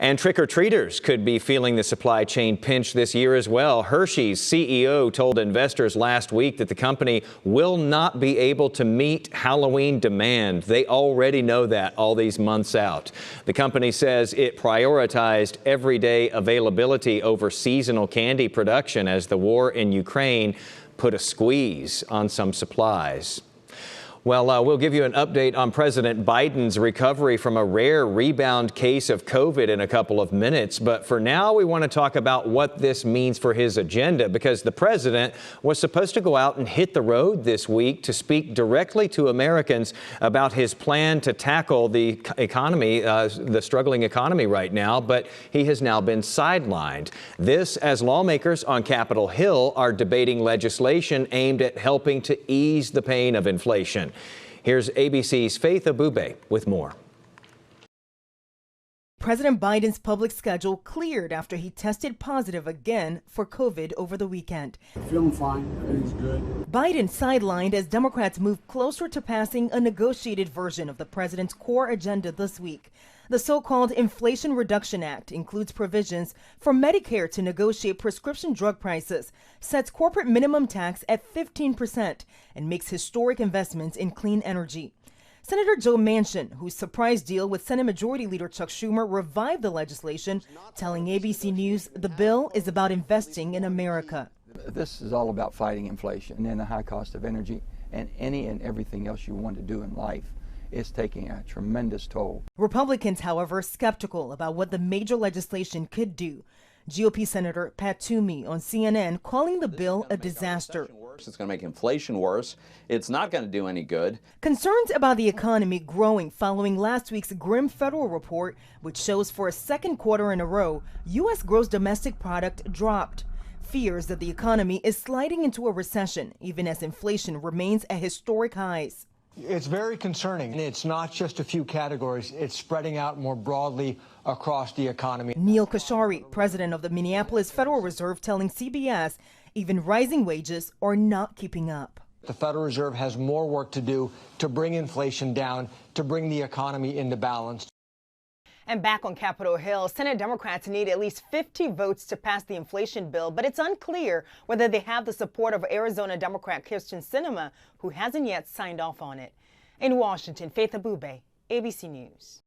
And trick-or-treaters could be feeling the supply chain pinch this year as well. Hershey's CEO told investors last week that the company will not be able to meet Halloween demand. They already know that all these months out. The company says it prioritized everyday availability over seasonal candy production as the war in Ukraine put a squeeze on some supplies. Well, we'll give you an update on President Biden's recovery from a rare rebound case of COVID in a couple of minutes. But for now, we want to talk about what this means for his agenda, because the president was supposed to go out and hit the road this week to speak directly to Americans about his plan to tackle the economy, the struggling economy right now. But he has now been sidelined. This as lawmakers on Capitol Hill are debating legislation aimed at helping to ease the pain of inflation. Here's ABC's Faith Abube with more. President Biden's public schedule cleared after he tested positive again for COVID over the weekend. Feeling fine, everything's good. Biden sidelined as Democrats move closer to passing a negotiated version of the president's core agenda this week. The so-called Inflation Reduction Act includes provisions for Medicare to negotiate prescription drug prices, sets corporate minimum tax at 15%, and makes historic investments in clean energy. Senator Joe Manchin, whose surprise deal with Senate Majority Leader Chuck Schumer revived the legislation, telling ABC News the bill is about investing in America. This is all about fighting inflation and the high cost of energy and any and everything else you want to do in life. Is taking a tremendous toll. Republicans, however, skeptical about what the major legislation could do. GOP Senator Pat Toomey on CNN calling the bill a disaster. It's going to make inflation worse. It's not going to do any good. Concerns about the economy growing following last week's grim federal report, which shows for a second quarter in a row, U.S. gross domestic product dropped. Fears that the economy is sliding into a recession, even as inflation remains at historic highs. It's very concerning. It's not just a few categories. It's spreading out more broadly across the economy. Neil Kashari, president of the Minneapolis Federal Reserve, telling CBS even rising wages are not keeping up. The Federal Reserve has more work to do to bring inflation down, to bring the economy into balance. And back on Capitol Hill, Senate Democrats need at least 50 votes to pass the inflation bill, but it's unclear whether they have the support of Arizona Democrat Kyrsten Sinema, who hasn't yet signed off on it. In Washington, Faith Abube, ABC News.